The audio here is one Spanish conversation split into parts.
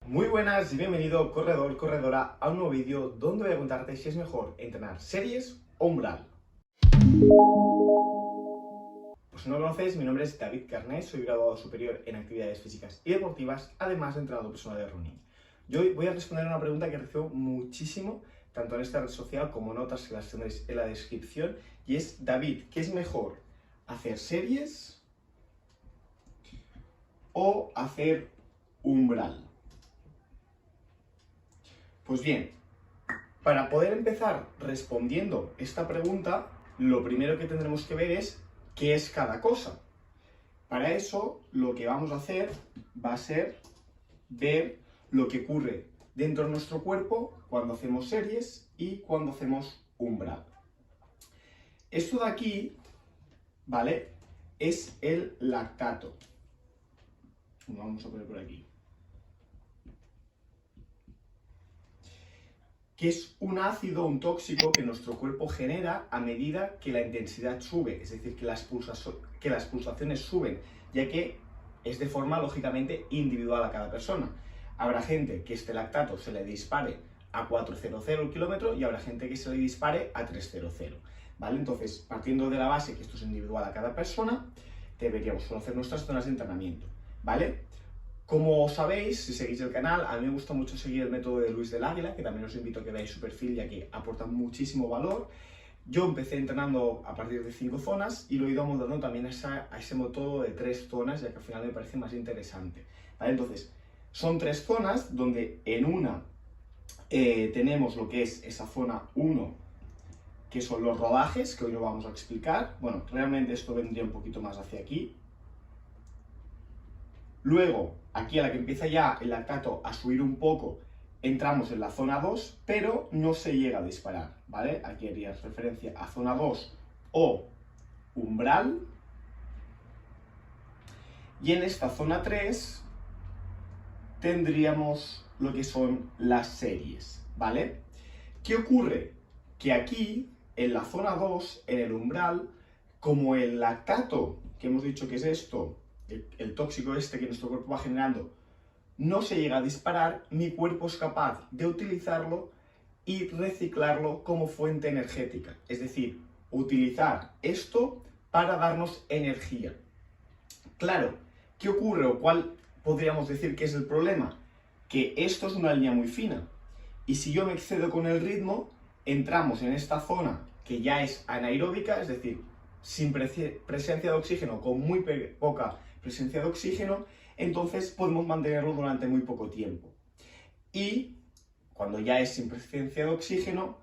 Muy buenas y bienvenido corredor, corredora a un nuevo vídeo donde voy a contarte si es mejor entrenar series o umbral. Pues si no me conoces, mi nombre es David Carné, soy graduado superior en actividades físicas y deportivas, además de entrenador personal de running. Yo hoy voy a responder a una pregunta que recibo muchísimo, tanto en esta red social como en otras que las tendréis en la descripción, y es: David, ¿qué es mejor? ¿Hacer series o hacer umbral? Pues bien, para poder empezar respondiendo esta pregunta, lo primero que tendremos que ver es qué es cada cosa. Para eso, lo que vamos a hacer va a ser ver lo que ocurre dentro de nuestro cuerpo cuando hacemos series y cuando hacemos umbral. Esto de aquí, ¿vale?, es el lactato. Lo vamos a poner por aquí. Que es un ácido, un tóxico que nuestro cuerpo genera a medida que la intensidad sube, es decir, que las pulsaciones suben, ya que es de forma lógicamente individual a cada persona. Habrá gente que este lactato se le dispare a 400 el kilómetro y habrá gente que se le dispare a 300, ¿vale? Entonces, partiendo de la base que esto es individual a cada persona, deberíamos conocer nuestras zonas de entrenamiento, ¿vale? Como sabéis, si seguís el canal, a mí me gusta mucho seguir el método de Luis del Águila, que también os invito a que veáis su perfil, ya que aporta muchísimo valor. Yo empecé entrenando a partir de 5 zonas y lo he ido modelando también a ese método de 3 zonas, ya que al final me parece más interesante, ¿vale? Entonces, son 3 zonas donde en una tenemos lo que es esa zona 1, que son los rodajes, que hoy lo vamos a explicar. Bueno, realmente esto vendría un poquito más hacia aquí. Luego, aquí a la que empieza ya el lactato a subir un poco, entramos en la zona 2, pero no se llega a disparar, ¿vale? Aquí haría referencia a zona 2 o umbral. Y en esta zona 3 tendríamos lo que son las series, ¿vale? ¿Qué ocurre? Que aquí, en la zona 2, en el umbral, como el lactato, que hemos dicho que es esto, el tóxico este que nuestro cuerpo va generando, no se llega a disparar, mi cuerpo es capaz de utilizarlo y reciclarlo como fuente energética. Es decir, utilizar esto para darnos energía. Claro, ¿qué ocurre o cuál podríamos decir que es el problema? Que esto es una línea muy fina. Y si yo me excedo con el ritmo, entramos en esta zona que ya es anaeróbica, es decir, sin presencia de oxígeno, con muy poca presencia de oxígeno, entonces podemos mantenerlo durante muy poco tiempo. Y cuando ya es sin presencia de oxígeno,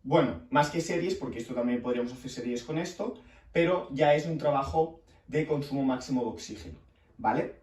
bueno, más que series, porque esto también podríamos hacer series con esto, pero ya es un trabajo de consumo máximo de oxígeno, ¿vale?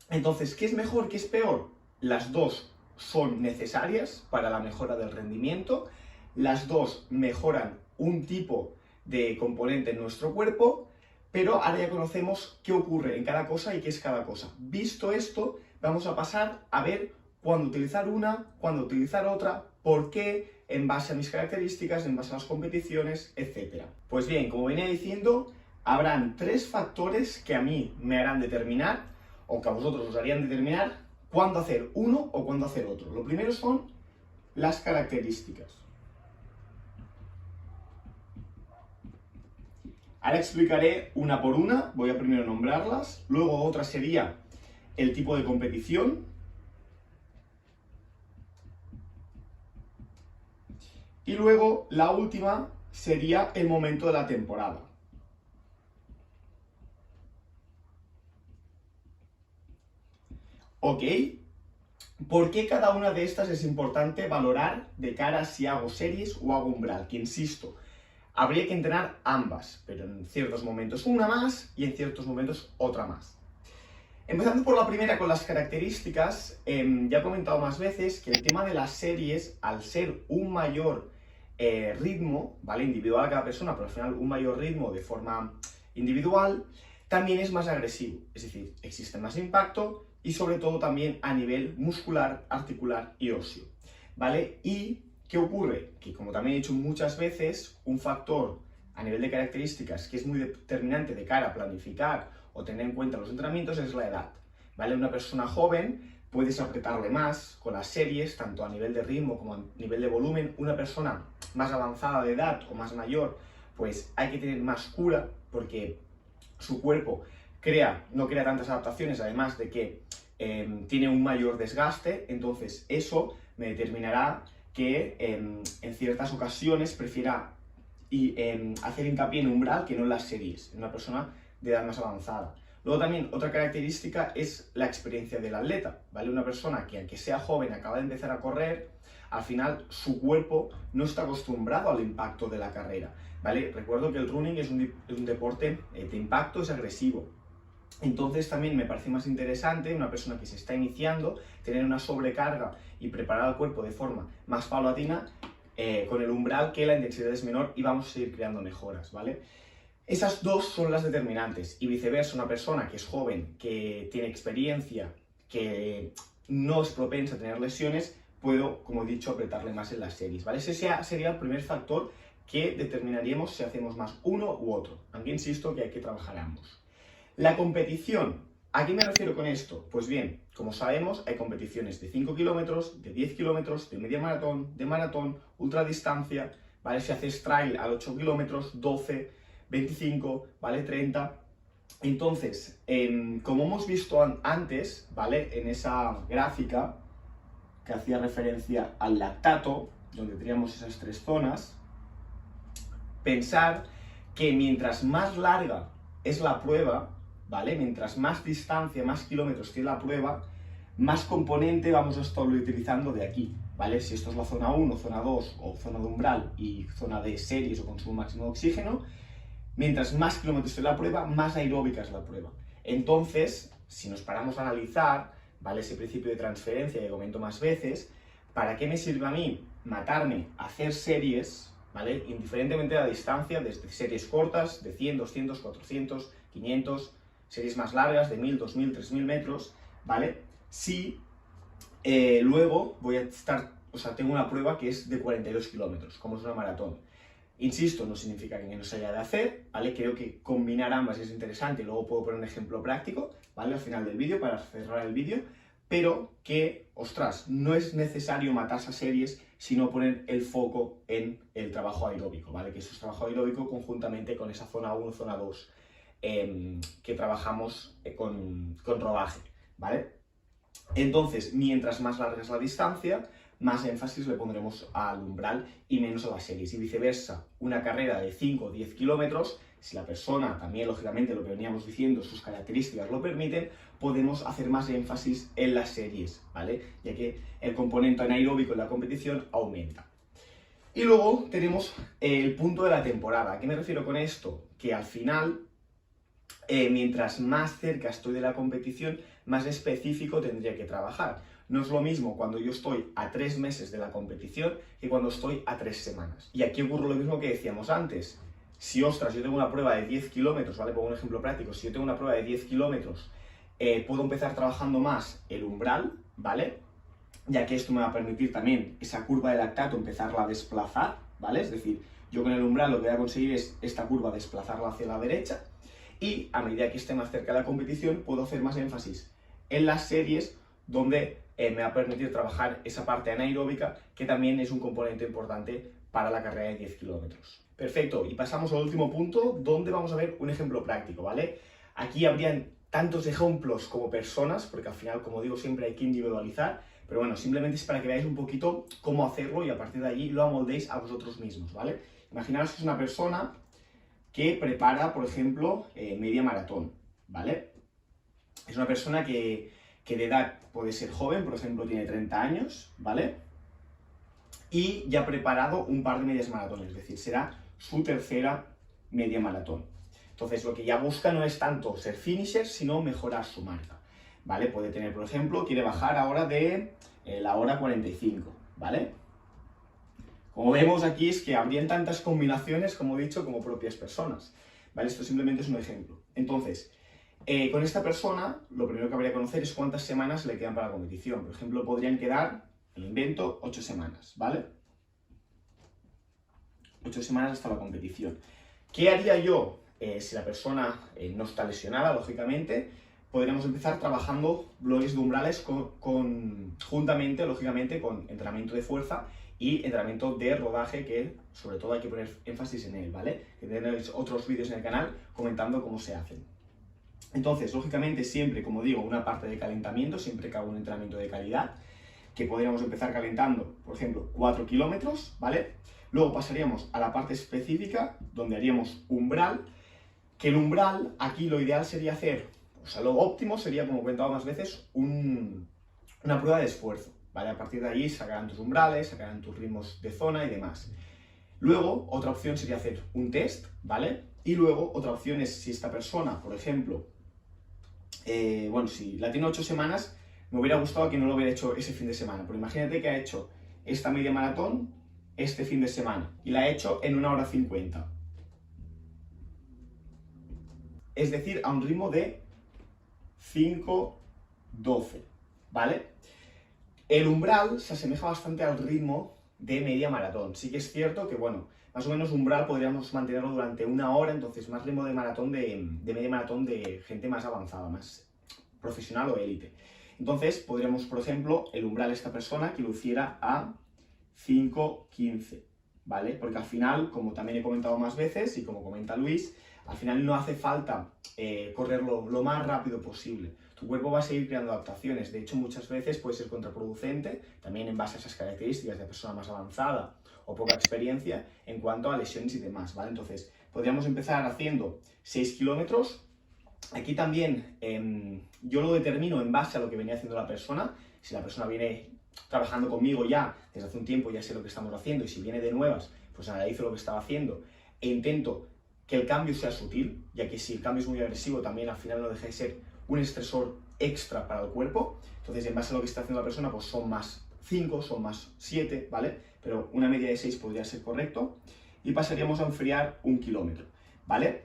Entonces, ¿qué es mejor, qué es peor? Las dos son necesarias para la mejora del rendimiento, las dos mejoran un tipo de componente en nuestro cuerpo, pero ahora ya conocemos qué ocurre en cada cosa y qué es cada cosa. Visto esto, vamos a pasar a ver cuándo utilizar una, cuándo utilizar otra, por qué, en base a mis características, en base a las competiciones, etc. Pues bien, como venía diciendo, habrán 3 factores que a mí me harán determinar, o que a vosotros os harían determinar, cuándo hacer uno o cuándo hacer otro. Lo primero son las características. Ahora explicaré una por una, voy a primero nombrarlas, luego otra sería el tipo de competición, y luego la última sería el momento de la temporada. ¿Ok? ¿Por qué cada una de estas es importante valorar de cara a si hago series o hago umbral? Que insisto, habría que entrenar ambas, pero en ciertos momentos una más y en ciertos momentos otra más. Empezando por la primera, con las características, ya he comentado más veces que el tema de las series, al ser un mayor ritmo, ¿vale?, individual a cada persona, pero al final un mayor ritmo de forma individual, también es más agresivo. Es decir, existe más impacto y sobre todo también a nivel muscular, articular y óseo, ¿vale? Y ¿qué ocurre? Que, como también he dicho muchas veces, un factor a nivel de características que es muy determinante de cara a planificar o tener en cuenta los entrenamientos es la edad, ¿vale? Una persona joven puedes apretarle más con las series, tanto a nivel de ritmo como a nivel de volumen. Una persona más avanzada de edad o más mayor, pues hay que tener más cura, porque su cuerpo no crea tantas adaptaciones, además de que tiene un mayor desgaste. Entonces eso me determinará que en ciertas ocasiones prefiera hacer hincapié en umbral que no en las series, en una persona de edad más avanzada. Luego también otra característica es la experiencia del atleta, ¿vale? Una persona que, aunque sea joven, acaba de empezar a correr, al final su cuerpo no está acostumbrado al impacto de la carrera, ¿vale? Recuerdo que el running es un deporte de impacto, es agresivo. Entonces también me parece más interesante una persona que se está iniciando, tener una sobrecarga y preparar al cuerpo de forma más paulatina, con el umbral, que la intensidad es menor y vamos a seguir creando mejoras, ¿vale? Esas dos son las determinantes, y viceversa, una persona que es joven, que tiene experiencia, que no es propensa a tener lesiones, puedo, como he dicho, apretarle más en las series, ¿vale? Ese sería el primer factor que determinaríamos si hacemos más uno u otro, aunque insisto que hay que trabajar ambos. La competición, ¿a qué me refiero con esto? Pues bien, como sabemos, hay competiciones de 5 kilómetros, de 10 kilómetros, de media maratón, de maratón, ultradistancia, ¿vale? Si haces trail a 8 kilómetros, 12, 25, ¿vale? 30. Entonces, como hemos visto antes, ¿vale? En esa gráfica que hacía referencia al lactato, donde teníamos esas tres zonas, pensar que mientras más larga es la prueba, ¿vale? Mientras más distancia, más kilómetros tiene la prueba, más componente vamos a estar utilizando de aquí, ¿vale? Si esto es la zona 1, zona 2 o zona de umbral y zona de series o consumo máximo de oxígeno, mientras más kilómetros tiene la prueba, más aeróbica es la prueba. Entonces, si nos paramos a analizar, ¿vale? Ese principio de transferencia que comento más veces, ¿para qué me sirve a mí matarme a hacer series, ¿vale? Indiferentemente de la distancia, desde series cortas, de 100, 200, 400, 500, series más largas, de 1000, 2000, 3000 metros, ¿vale? Si luego voy a estar, tengo una prueba que es de 42 kilómetros, como es una maratón. Insisto, no significa que no se haya de hacer, ¿vale? Creo que combinar ambas es interesante, y luego puedo poner un ejemplo práctico, ¿vale? Al final del vídeo, para cerrar el vídeo, pero que, ostras, no es necesario matarse a series, sino poner el foco en el trabajo aeróbico, ¿vale? Que eso es trabajo aeróbico conjuntamente con esa zona 1, zona 2, que trabajamos con rodaje, ¿vale? Entonces, mientras más larga es la distancia, más énfasis le pondremos al umbral y menos a las series. Y viceversa, una carrera de 5 o 10 kilómetros, si la persona, también lógicamente lo que veníamos diciendo, sus características lo permiten, podemos hacer más énfasis en las series, ¿vale? Ya que el componente anaeróbico en la competición aumenta. Y luego tenemos el punto de la temporada. ¿A qué me refiero con esto? Que al final, mientras más cerca estoy de la competición, más específico tendría que trabajar. No es lo mismo cuando yo estoy a 3 meses de la competición que cuando estoy a 3 semanas. Y aquí ocurre lo mismo que decíamos antes. Si, ostras, yo tengo una prueba de 10 kilómetros, ¿vale? Pongo un ejemplo práctico. Si yo tengo una prueba de 10 kilómetros, puedo empezar trabajando más el umbral, ¿vale? Ya que esto me va a permitir también esa curva de lactato empezarla a desplazar, ¿vale? Es decir, yo con el umbral lo que voy a conseguir es esta curva desplazarla hacia la derecha, y a medida que esté más cerca de la competición puedo hacer más énfasis en las series, donde me va a permitir trabajar esa parte anaeróbica, que también es un componente importante para la carrera de 10 kilómetros. Perfecto, y pasamos al último punto, donde vamos a ver un ejemplo práctico, ¿vale? Aquí habrían tantos ejemplos como personas, porque al final, como digo, siempre hay que individualizar, pero bueno, simplemente es para que veáis un poquito cómo hacerlo y a partir de allí lo amoldéis a vosotros mismos, ¿vale? Imaginaos que es una persona que prepara, por ejemplo, media maratón, ¿vale? Es una persona que de edad puede ser joven, por ejemplo, tiene 30 años, ¿vale? Y ya ha preparado un par de medias maratones, es decir, será su tercera media maratón. Entonces, lo que ya busca no es tanto ser finisher, sino mejorar su marca, ¿vale? Puede tener, por ejemplo, quiere bajar ahora de la hora 45, ¿vale? Como vemos aquí es que habrían tantas combinaciones, como he dicho, como propias personas, ¿vale? Esto simplemente es un ejemplo. Entonces, con esta persona, lo primero que habría que conocer es cuántas semanas le quedan para la competición. Por ejemplo, podrían quedar, lo invento, 8 semanas, ¿vale? 8 semanas hasta la competición. ¿Qué haría yo si la persona no está lesionada, lógicamente? podríamos empezar trabajando bloques de umbrales juntamente, lógicamente, con entrenamiento de fuerza y entrenamiento de rodaje, que sobre todo hay que poner énfasis en él, ¿vale? Que tenéis otros vídeos en el canal comentando cómo se hacen. Entonces, lógicamente, siempre, como digo, una parte de calentamiento, siempre que hago un entrenamiento de calidad, que podríamos empezar calentando, por ejemplo, 4 kilómetros, ¿vale? Luego pasaríamos a la parte específica, donde haríamos umbral, que el umbral, aquí lo ideal sería hacer, o sea, lo óptimo sería, como he comentado más veces, una prueba de esfuerzo, ¿vale? A partir de allí sacarán tus umbrales, sacarán tus ritmos de zona y demás. Luego, otra opción sería hacer un test, ¿vale? Y luego, otra opción es si esta persona, por ejemplo, bueno, si la tiene 8 semanas, me hubiera gustado que no lo hubiera hecho ese fin de semana, pero imagínate que ha hecho esta media maratón este fin de semana y la ha hecho en 1 hora 50. Es decir, a un ritmo de 5:12, ¿vale? El umbral se asemeja bastante al ritmo de media maratón. Sí que es cierto que, bueno, más o menos umbral podríamos mantenerlo durante 1 hora, entonces más ritmo de maratón de media maratón de gente más avanzada, más profesional o élite. Entonces podríamos, por ejemplo, el umbral de esta persona que lo hiciera a 5:15, ¿vale? Porque al final, como también he comentado más veces y como comenta Luis, al final no hace falta correrlo lo más rápido posible. Tu cuerpo va a seguir creando adaptaciones. De hecho, muchas veces puede ser contraproducente, también en base a esas características de persona más avanzada o poca experiencia en cuanto a lesiones y demás, ¿vale? Entonces, podríamos empezar haciendo 6 kilómetros. Aquí también yo lo determino en base a lo que venía haciendo la persona. Si la persona viene trabajando conmigo ya desde hace un tiempo, ya sé lo que estamos haciendo, y si viene de nuevas, pues analizo lo que estaba haciendo e intento que el cambio sea sutil, ya que si el cambio es muy agresivo también al final no deja de ser un estresor extra para el cuerpo. Entonces, en base a lo que está haciendo la persona, pues son más 5, son más 7, ¿vale? Pero una media de 6 podría ser correcto. Y pasaríamos a enfriar 1 kilómetro, ¿vale?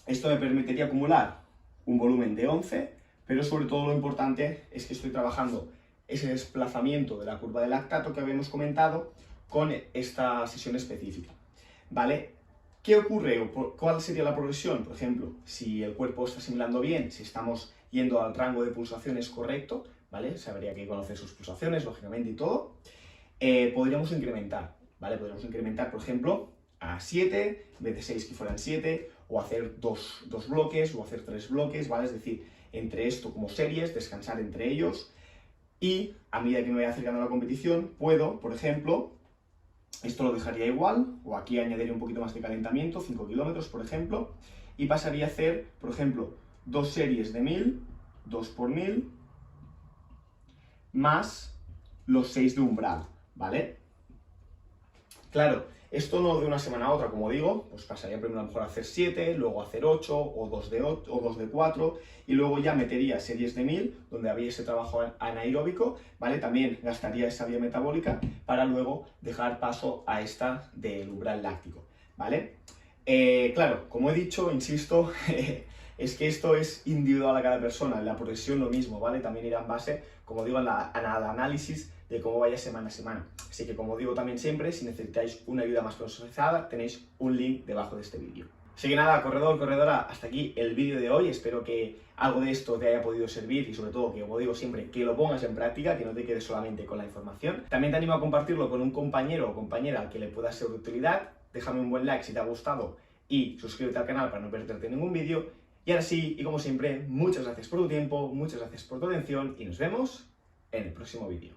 Esto me permitiría acumular un volumen de 11, pero sobre todo lo importante es que estoy trabajando ese desplazamiento de la curva de lactato que habíamos comentado con esta sesión específica, ¿vale? ¿Qué ocurre o cuál sería la progresión? Por ejemplo, si el cuerpo está asimilando bien, si estamos yendo al rango de pulsaciones correcto, ¿vale? Se habría que conocer sus pulsaciones, lógicamente, y todo. Podríamos incrementar, ¿vale? Podríamos incrementar, por ejemplo, a 7, en vez de 6 que fueran 7, o hacer dos bloques, o hacer 3 bloques, ¿vale? Es decir, entre esto como series, descansar entre ellos, y a medida que me vaya acercando a la competición, puedo, por ejemplo, esto lo dejaría igual, o aquí añadiría un poquito más de calentamiento, 5 kilómetros, por ejemplo, y pasaría a hacer, por ejemplo, 2 series de 1000, 2 por 1000, más los 6 de umbral, ¿vale? Claro, esto no de una semana a otra, como digo, pues pasaría primero a lo mejor a hacer 7, luego a hacer 8, o 2 de 8, o 2 de 4, y luego ya metería series de 1000, donde había ese trabajo anaeróbico, ¿vale? También gastaría esa vía metabólica para luego dejar paso a esta del umbral láctico, ¿vale? Claro, como he dicho, insisto, es que esto es individual a cada persona, la progresión lo mismo, ¿vale? También irá en base, como digo, al análisis de cómo vaya semana a semana. Así que, como digo también siempre, si necesitáis una ayuda más personalizada, tenéis un link debajo de este vídeo. Así que nada, corredor, corredora, hasta aquí el vídeo de hoy. Espero que algo de esto te haya podido servir y sobre todo, que como digo siempre, que lo pongas en práctica, que no te quedes solamente con la información. También te animo a compartirlo con un compañero o compañera al que le pueda ser de utilidad. Déjame un buen like si te ha gustado y suscríbete al canal para no perderte ningún vídeo. Y ahora sí, y como siempre, muchas gracias por tu tiempo, muchas gracias por tu atención y nos vemos en el próximo vídeo.